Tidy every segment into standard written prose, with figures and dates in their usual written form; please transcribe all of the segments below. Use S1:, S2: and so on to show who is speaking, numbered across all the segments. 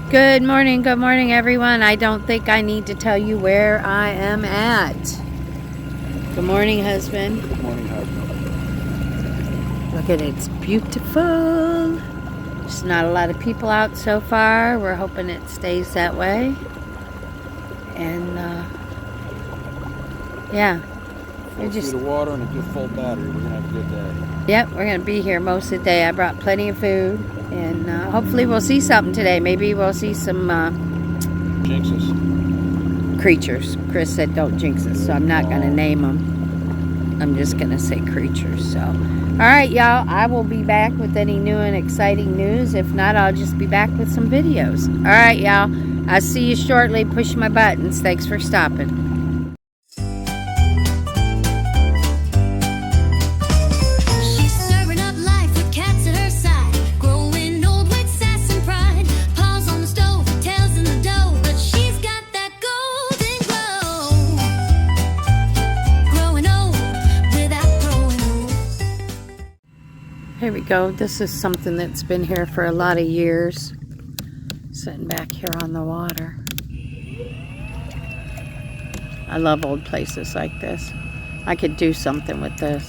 S1: Good morning, everyone. I don't think I need to tell you where I am at. Good morning, husband.
S2: Good morning, husband.
S1: Look at it, it's beautiful. There's not a lot of people out so far. We're hoping it stays that way. And, yeah.
S2: Full feet of water and a good full battery. We're going to have a good day.
S1: Yep, we're going to be here most of the day. I brought plenty of food. And hopefully we'll see something today. Maybe we'll see some
S2: jinxes.
S1: Creatures. Chris said don't jinx us, so I'm not going to name them. I'm just going to say creatures. So, all right, y'all. I will be back with any new and exciting news. If not, I'll just be back with some videos. All right, y'all. I'll see you shortly. Push my buttons. Thanks for stopping. Here we go. This is something that's been here for a lot of years. Sitting back here on the water. I love old places like this. I could do something with this.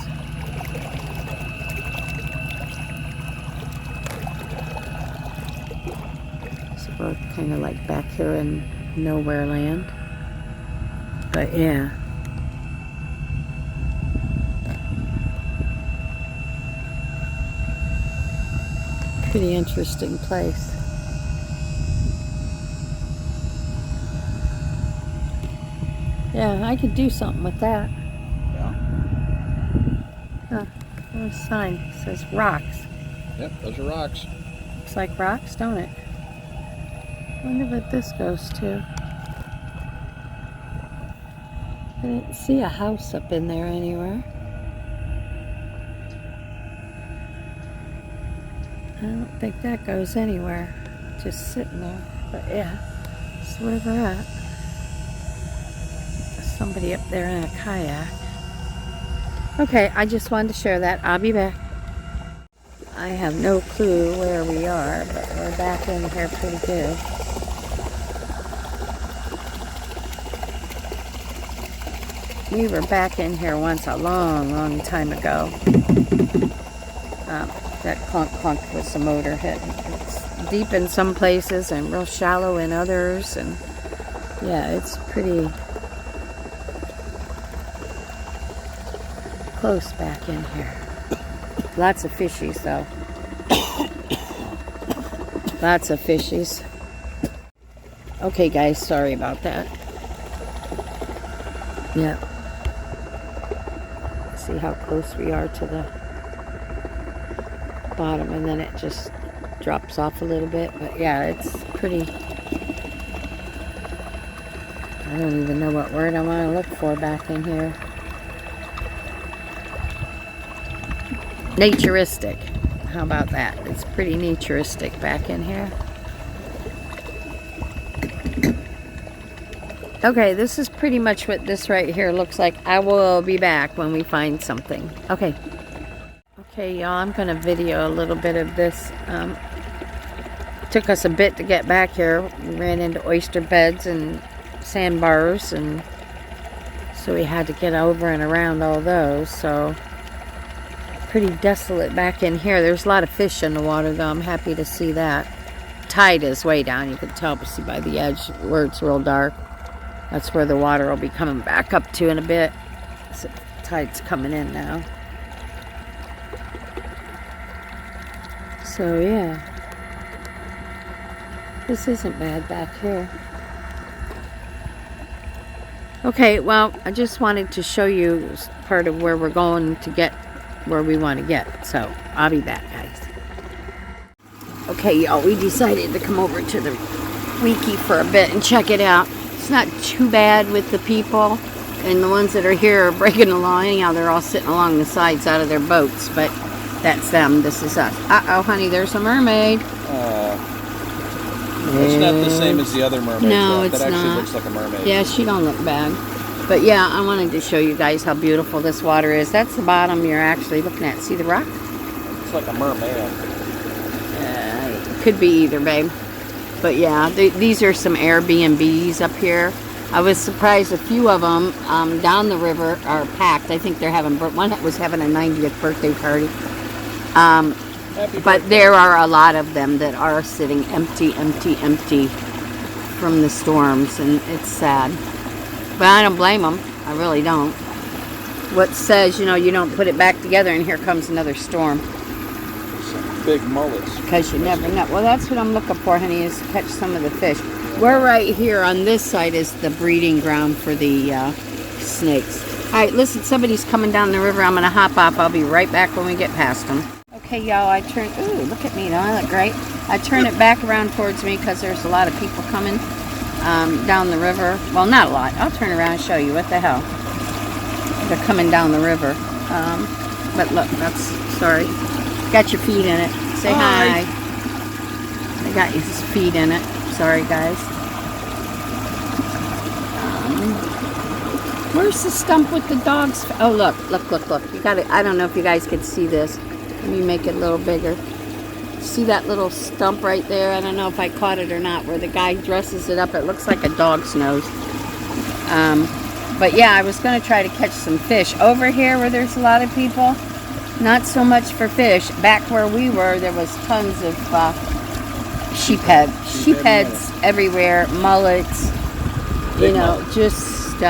S1: So we're kind of like back here in nowhere land. But yeah. Pretty interesting place. Yeah, I could do something with that.
S2: Yeah.
S1: Huh. There's a sign. It says rocks.
S2: Yep, those are rocks.
S1: Looks like rocks, don't it? I wonder what this goes to. I didn't see a house up in there anywhere. I don't think that goes anywhere. Just sitting there. But yeah, that's where they're at. There's somebody up there in a kayak. Okay, I just wanted to share that. I'll be back. I have no clue where we are, but we're back in here pretty good. We were back in here once a long time ago. That clunk was the motor hitting. It's deep in some places and real shallow in others, and yeah, it's pretty close back in here. Lots of fishies though. Lots of fishies. Okay guys, sorry about that. Yeah. See how close we are to the bottom, and then it just drops off a little bit. But yeah, it's pretty, I don't even know what word I want to look for back in here. Naturistic. How about that? It's pretty naturistic back in here. Okay, this is pretty much what this right here looks like. I will be back when we find something. Okay. Okay, y'all, I'm going to video a little bit of this. Took us a bit to get back here. We ran into oyster beds and sandbars, and so we had to get over and around all those. So, pretty desolate back in here. There's a lot of fish in the water, though. I'm happy to see that. Tide is way down. You can tell, but see by the edge where it's real dark. That's where the water will be coming back up to in a bit. So, tide's coming in now. So yeah, this isn't bad back here. Okay, well, I just wanted to show you part of where we're going to get where we want to get. So I'll be back, guys. Okay, y'all, we decided to come over to the wiki for a bit and check it out. It's not too bad with the people, and the ones that are here are breaking the law. Anyhow, they're all sitting along the sides out of their boats, but that's them. This is us. Uh-oh, honey, there's a mermaid.
S2: It's not the same as the other mermaid.
S1: No, it's
S2: that actually
S1: not.
S2: looks like a mermaid.
S1: Yeah, she don't look bad. But yeah, I wanted to show you guys how beautiful this water is. That's the bottom you're actually looking at. See the rock?
S2: It's like a merman.
S1: Could be either, babe. But yeah, these are some Airbnbs up here. I was surprised a few of them down the river are packed. I think they're having, one was having a 90th birthday party. But there are a lot of them that are sitting empty from the storms, and it's sad. But I don't blame them. I really don't. What says, you know, you don't put it back together and here comes another storm.
S2: Some big mullets.
S1: Because you never know. Well, that's what I'm looking for, honey, is to catch some of the fish. We're right here on this side is the breeding ground for the snakes. All right, listen, somebody's coming down the river. I'm going to hop off. I'll be right back when we get past them. Okay, y'all, I turned, ooh, look at me, don't I look great? I turn it back around towards me because there's a lot of people coming down the river. Well, not a lot. I'll turn around and show you. What the hell? They're coming down the river. But look, that's, sorry. Got your feet in it. Say hi. They got your feet in it. Sorry, guys. Where's the stump with the dogs? Oh, look. You got it. I don't know if you guys could see this. Let me make it a little bigger. See that little stump right there? I don't know if I caught it or not, where the guy dresses it up. It looks like a dog's nose. But yeah, I was going to try to catch some fish. Over here where there's a lot of people, not so much for fish. Back where we were, there was tons of sheepheads. Sheepheads everywhere, mullets, you know, just,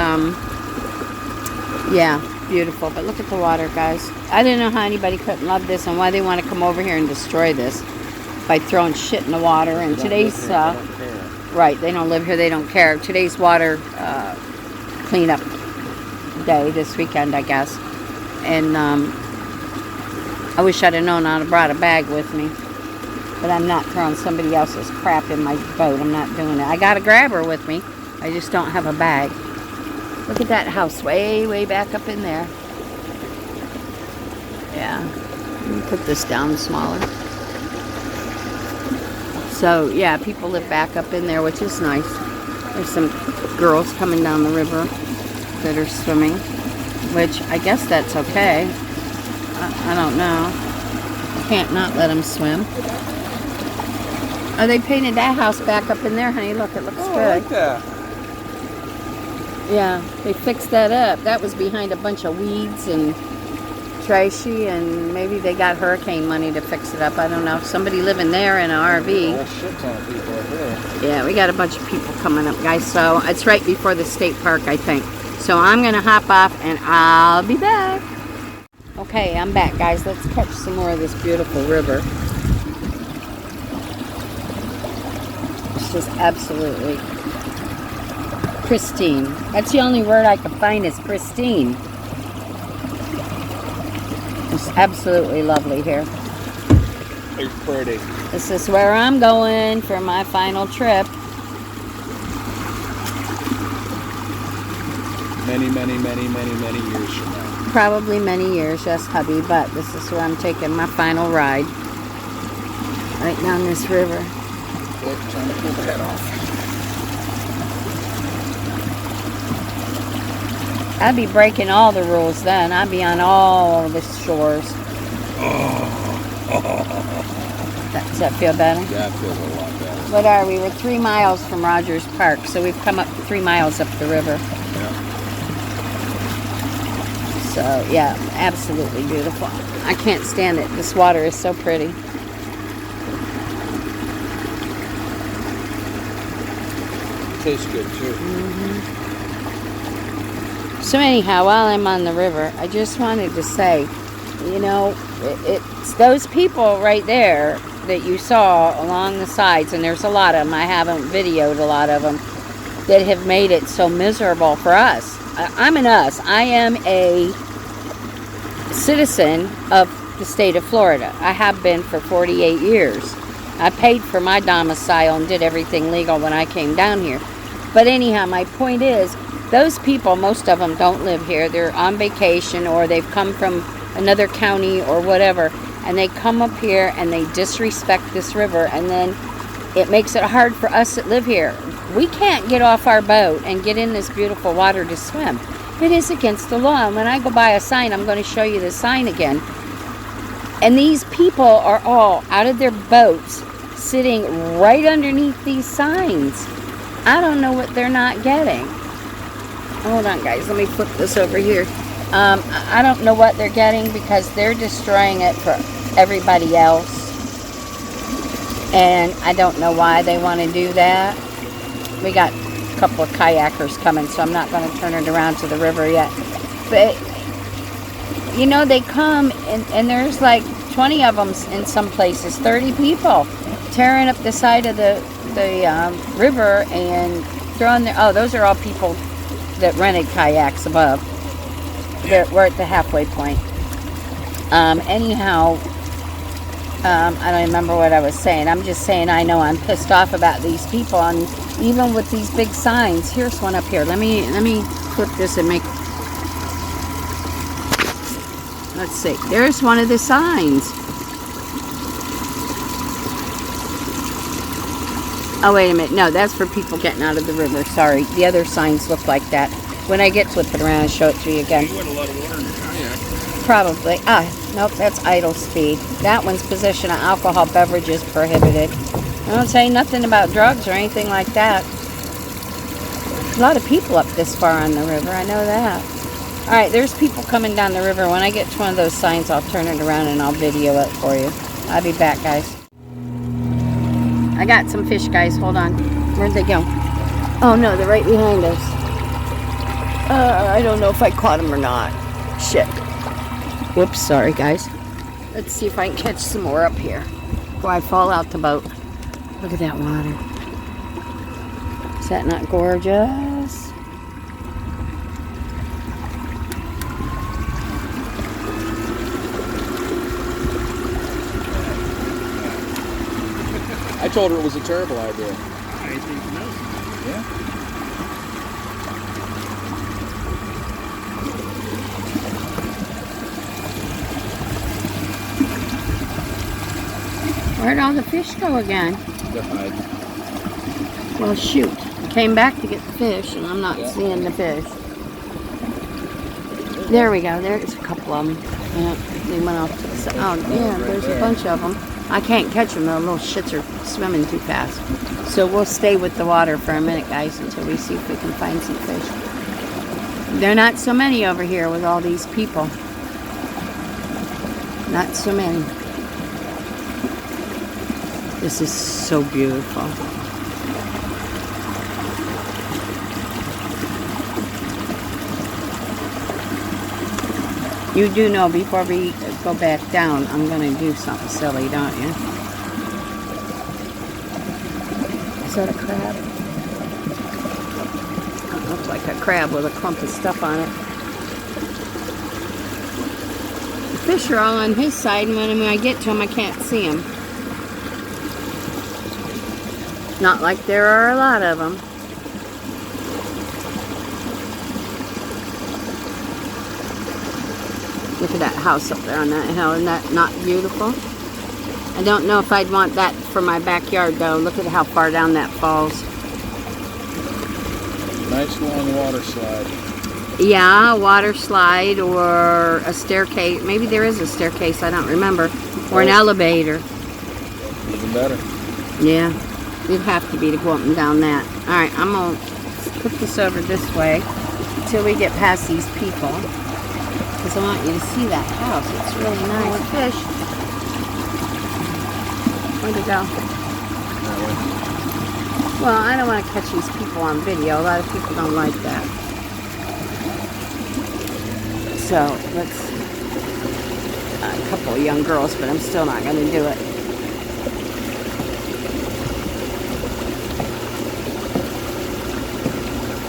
S1: yeah, beautiful. But look at the water, guys. I didn't know how anybody couldn't love this and why they want to come over here and destroy this by throwing shit in the water. And today's, right, they don't live here, they don't care. Today's water cleanup day this weekend, I guess. And I wish I'd have known I'd have brought a bag with me. But I'm not throwing somebody else's crap in my boat. I'm not doing it. I got a grabber with me. I just don't have a bag. Look at that house way back up in there. Yeah. Let me put this down smaller. So, yeah, people live back up in there, which is nice. There's some girls coming down the river that are swimming, which I guess that's okay. I don't know. I can't not let them swim. Oh, they painted that house back up in there, honey. Look, it looks good.
S2: I like that.
S1: Yeah, they fixed that up. That was behind a bunch of weeds and trashy, and maybe they got hurricane money to fix it up. I don't know. Somebody living there in an RV.
S2: Whole shit ton of people up there.
S1: Yeah, we got a bunch of people coming up, guys. So it's right before the state park, I think. So I'm going to hop off, and I'll be back. Okay, I'm back, guys. Let's catch some more of this beautiful river. It's just absolutely pristine. That's the only word I can find is pristine. It's absolutely lovely here.
S2: It's pretty.
S1: This is where I'm going for my final trip.
S2: Many years from now.
S1: Probably many years, yes, hubby, but this is where I'm taking my final ride. Right down this river.
S2: Look, trying to pull the head off.
S1: I'd be breaking all the rules then. I'd be on all the shores. Does that feel better?
S2: That feels a lot better.
S1: What are we? We're 3 miles from Rogers Park, so we've come up 3 miles up the river.
S2: Yeah.
S1: So, yeah, absolutely beautiful. I can't stand it. This water is so pretty.
S2: Tastes good, too.
S1: Mm-hmm. So anyhow, while I'm on the river, I just wanted to say, you know, it's those people right there that you saw along the sides, and there's a lot of them. I haven't videoed a lot of them that have made it so miserable for us. I'm an us. I am a citizen of the state of Florida. I have been for 48 years. I paid for my domicile and did everything legal when I came down here. But anyhow, my point is, those people, most of them don't live here. They're on vacation or they've come from another county or whatever, and they come up here and they disrespect this river, and then it makes it hard for us that live here. We can't get off our boat and get in this beautiful water to swim. It is against the law. And when I go by a sign, I'm going to show you the sign again. And these people are all out of their boats, sitting right underneath these signs. I don't know what they're not getting. Hold on, guys. Let me flip this over here. I don't know what they're getting because they're destroying it for everybody else. And I don't know why they want to do that. We got a couple of kayakers coming, so I'm not going to turn it around to the river yet. But, you know, they come, and there's like 20 of them in some places, 30 people tearing up the side of the river and throwing their... Oh, those are all people that rented kayaks above. We're at the halfway point. Anyhow, I don't remember what I was saying. I'm just saying I know I'm pissed off about these people, and even with these big signs. Here's one up here. Let me flip this and make... Let's see. There's one of the signs. Oh, wait a minute. No, that's for people getting out of the river. Sorry. The other signs look like that. When I get flipping around, I'll show it to you again.
S2: You had a lot of water in your kayak.
S1: Probably. Nope, that's idle speed. That one's possession of alcohol beverages prohibited. I don't say nothing about drugs or anything like that. A lot of people up this far on the river. I know that. Alright, there's people coming down the river. When I get to one of those signs, I'll turn it around and I'll video it for you. I'll be back, guys. I got some fish, guys. Hold on. Where'd they go? Oh, no, they're right behind us. I don't know if I caught them or not. Shit. Whoops, sorry, guys. Let's see if I can catch some more up here before I fall out the boat. Look at that water. Is that not gorgeous?
S2: I told her it was a terrible idea.
S3: I think no.
S2: Yeah.
S1: Where'd all the fish go again?
S2: They're hiding.
S1: Well, shoot. I came back to get the fish, and I'm not seeing the fish. There we go. There's a couple of them. Yeah, they went off to the side. Oh, yeah, there's a bunch of them. I can't catch them. The little shits are swimming too fast. So we'll stay with the water for a minute, guys, until we see if we can find some fish. There are not so many over here with all these people. Not so many. This is so beautiful. You do know before we go back down, I'm going to do something silly, don't you? Is that a crab? It looks like a crab with a clump of stuff on it. The fish are all on his side, and when I get to him, I can't see him. Not like there are a lot of them. Look at that house up there on that hill. Isn't that not beautiful? I don't know if I'd want that for my backyard, though. Look at how far down that falls.
S2: Nice long water slide.
S1: Yeah, a water slide or a staircase. Maybe there is a staircase. I don't remember. Or an elevator.
S2: Even better.
S1: Yeah. It'd have to be to go up and down that. Alright, I'm going to put this over this way until we get past these people. Because I want you to see that house. It's really nice. Fish. Where'd it go? Well, I don't want to catch these people on video. A lot of people don't like that. So, let's... a couple of young girls, but I'm still not going to do it.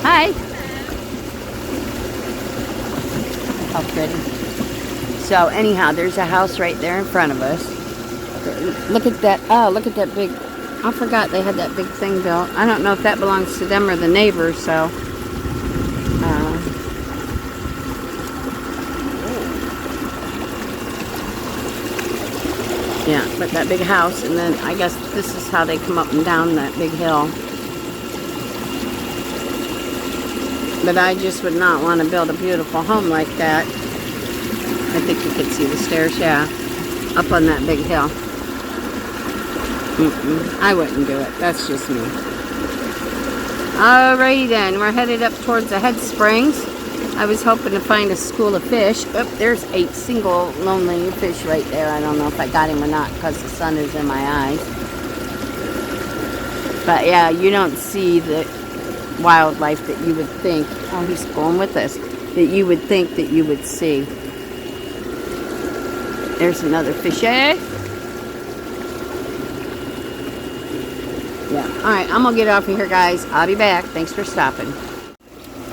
S1: Hi. How pretty. So anyhow, there's a house right there in front of us. Look at that. Oh, look at that big. I forgot they had that big thing built. I don't know if that belongs to them or the neighbors, so. Yeah, but that big house, and then I guess this is how they come up and down that big hill. But I just would not want to build a beautiful home like that. I think you could see the stairs, yeah. Up on that big hill. I wouldn't do it. That's just me. Alrighty then, we're headed up towards the head springs. I was hoping to find a school of fish. Oh, there's a single lonely fish right there. I don't know if I got him or not because the sun is in my eyes. But yeah, you don't see the wildlife that you would think. Oh, he's going with us. That you would think that you would see. There's another fish. Yeah. Alright, I'm going to get off of here, guys. I'll be back. Thanks for stopping.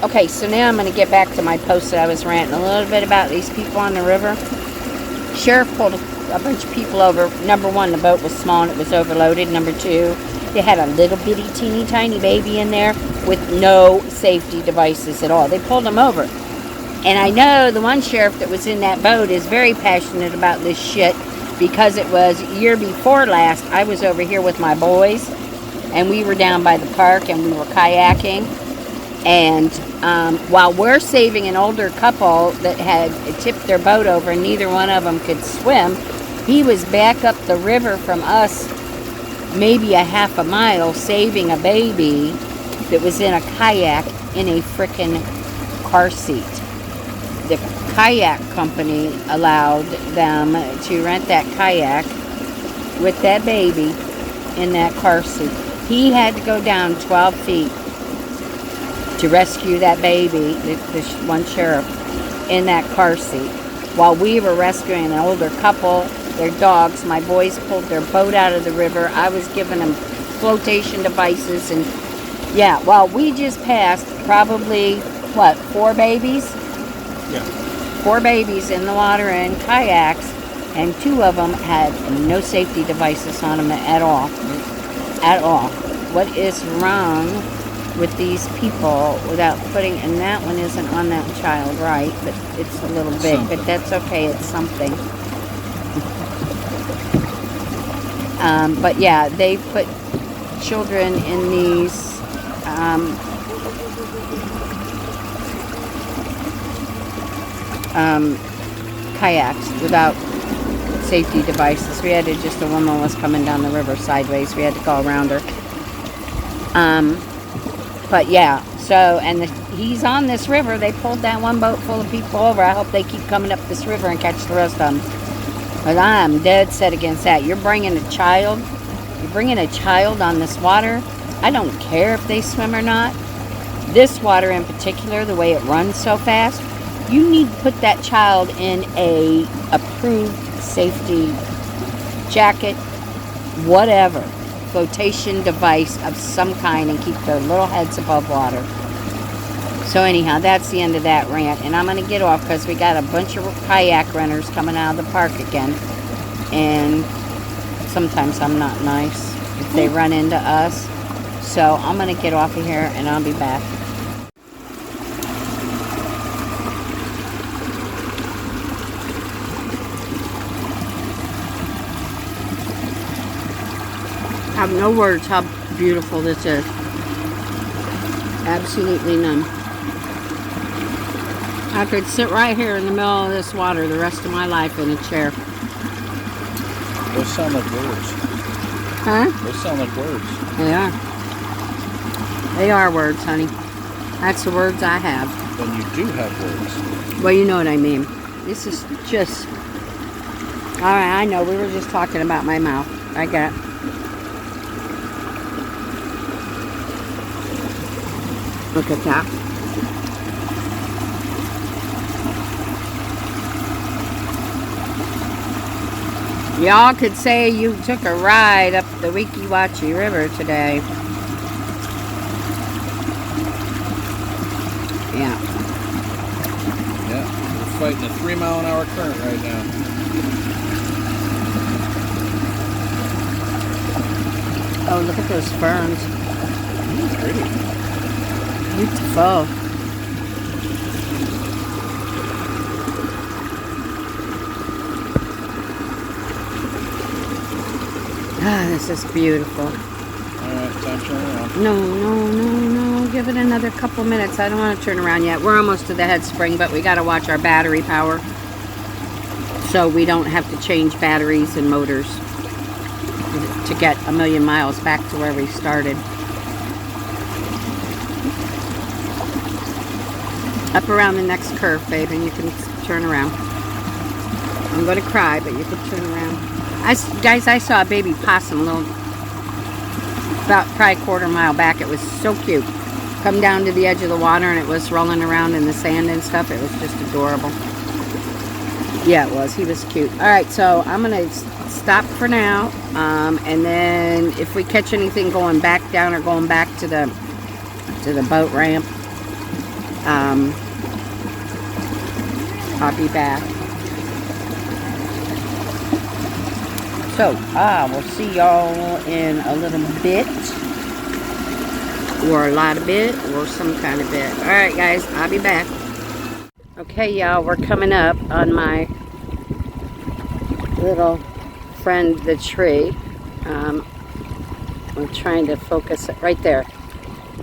S1: Okay, so now I'm going to get back to my post that I was ranting a little bit about these people on the river. Sheriff pulled a bunch of people over. Number one, the boat was small and it was overloaded. Number two, they had a little bitty, teeny, tiny baby in there with no safety devices at all. They pulled them over. And I know the one sheriff that was in that boat is very passionate about this shit because it was year before last. I was over here with my boys. And we were down by the park and we were kayaking. And while we're saving an older couple that had tipped their boat over and neither one of them could swim, he was back up the river from us maybe a half a mile saving a baby that was in a kayak in a frickin' car seat. The kayak company allowed them to rent that kayak with that baby in that car seat. He had to go down 12 feet to rescue that baby, the one sheriff, in that car seat. While we were rescuing an older couple, their dogs, my boys pulled their boat out of the river. I was giving them flotation devices. And yeah, well, we just passed probably, what, 4 babies?
S2: Yeah.
S1: 4 babies in the water in kayaks, and 2 of them had no safety devices on them at all. At all. What is wrong with these people without putting, and that one isn't on that child, right? But it's a little big, something. But that's okay, it's something. But yeah, they put children in these kayaks without safety devices. We had to a woman was coming down the river sideways. We had to go around her. But yeah, so, and he's on this river. They pulled that one boat full of people over. I hope they keep coming up this river and catch the rest of them. But I'm dead set against that. You're bringing a child on this water. I don't care if they swim or not. This water in particular, the way it runs so fast, you need to put that child in a approved safety jacket, whatever, flotation device of some kind, and keep their little heads above water. So anyhow, that's the end of that rant, and I'm going to get off because we got a bunch of kayak runners coming out of the park again, and sometimes I'm not nice if they run into us. So I'm going to get off of here and I'll be back. I have no words how beautiful this is. Absolutely none. I could sit right here in the middle of this water the rest of my life in a chair.
S2: Those sound like words.
S1: Huh?
S2: Those sound like words.
S1: They are. They are words, honey. That's the words I have.
S2: Then you do have words.
S1: Well, you know what I mean. This is just... Alright, I know. We were just talking about my mouth. I got it. Look at that. Y'all could say you took a ride up the Weeki Wachee River today. Yeah.
S2: Yeah, we're fighting a 3-mile-an-hour current right now.
S1: Oh, look at those ferns.
S2: Pretty.
S1: Beautiful. Ah, this is beautiful.
S2: Alright, time to turn around.
S1: No. Give it another couple minutes. I don't want to turn around yet. We're almost to the head spring, but we got to watch our battery power so we don't have to change batteries and motors. to get a million miles back to where we started. Up around the next curve, babe, and you can turn around. I'm going to cry, but you can turn around. Guys, I saw a baby possum about probably a quarter mile back. It was so cute. Come down to the edge of the water, and it was rolling around in the sand and stuff. It was just adorable. Yeah, it was. He was cute. All right, so I'm going to stop for now, and then if we catch anything going back down or going back to the boat ramp, I'll be back. So, we'll see y'all in a little bit, or a lot of bit, or some kind of bit. Alright guys, I'll be back. Okay y'all, we're coming up on my little friend, the tree. I'm trying to focus it right there.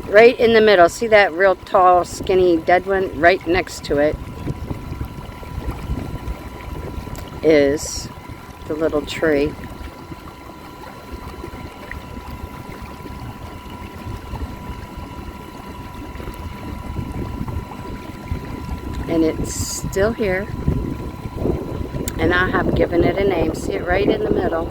S1: Right in the middle. See that real tall, skinny, dead one? Right next to it is the little tree. And it's still here. And I have given it a name. See it right in the middle.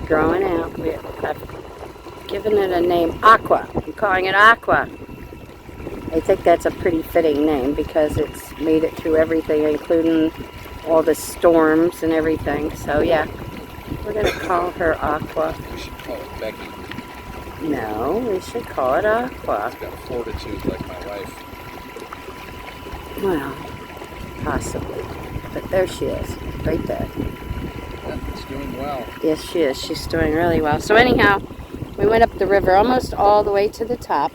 S1: Growing out. I've given it a name. Aqua. I'm calling it Aqua. I think that's a pretty fitting name because it's made it through everything, including all the storms and everything. So yeah, we're going to call her Aqua.
S2: We should call it Becky.
S1: No, we should call it Aqua.
S2: It's got fortitude like my wife.
S1: Well, possibly. But there she is, right there.
S2: Yeah, it's doing well.
S1: Yes, she is. She's doing really well. So anyhow, we went up the river almost all the way to the top.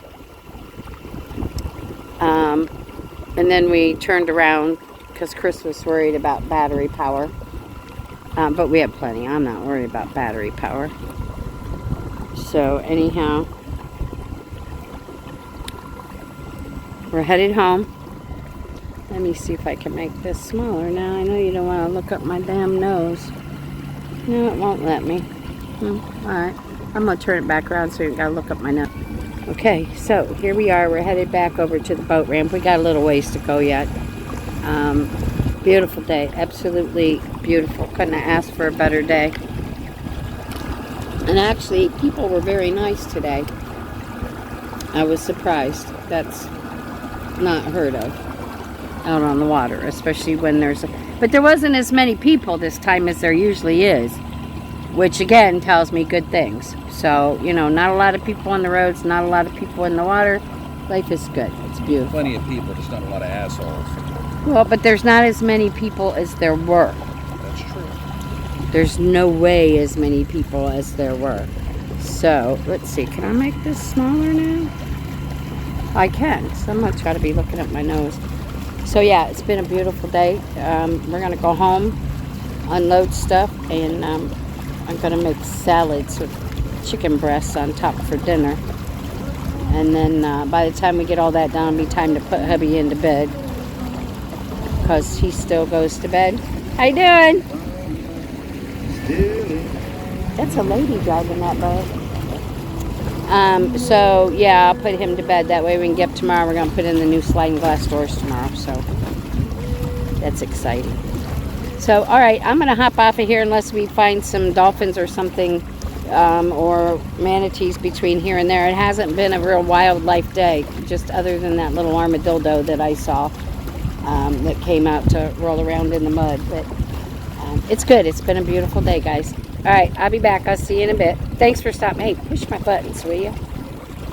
S1: And then we turned around because Chris was worried about battery power. But we have plenty. I'm not worried about battery power. So anyhow, we're headed home. Let me see if I can make this smaller now. I know you don't want to look up my damn nose. No, it won't let me. Alright. I'm going to turn it back around so you got to look up my nose. Okay, so here we are. We're headed back over to the boat ramp. We got a little ways to go yet. Beautiful day. Absolutely beautiful. Couldn't have asked for a better day. And actually, people were very nice today. I was surprised. That's not heard of out on the water, especially when there's but there wasn't as many people this time as there usually is, which again tells me good things. So, you know, not a lot of people on the roads, not a lot of people in the water. Life is good. It's beautiful.
S2: Plenty of people, just not a lot of assholes.
S1: Well, but there's not as many people as there were.
S2: That's true.
S1: There's no way as many people as there were. So, let's see. Can I make this smaller now? I can. Someone's got to be looking at my nose. So yeah, it's been a beautiful day. We're going to go home, unload stuff, and I'm going to make salads with chicken breasts on top for dinner. And then by the time we get all that done, it'll be time to put hubby into bed. Because he still goes to bed. How you doing? That's a lady driving that boat. So yeah, I'll put him to bed. That way we can get up tomorrow. We're going to put in the new sliding glass doors tomorrow. So that's exciting. So, all right, I'm going to hop off of here unless we find some dolphins or something, or manatees between here and there. It hasn't been a real wildlife day, just other than that little armadillo that I saw that came out to roll around in the mud. But it's good. It's been a beautiful day, guys. All right, I'll be back. I'll see you in a bit. Thanks for stopping. Hey, push my buttons, will you?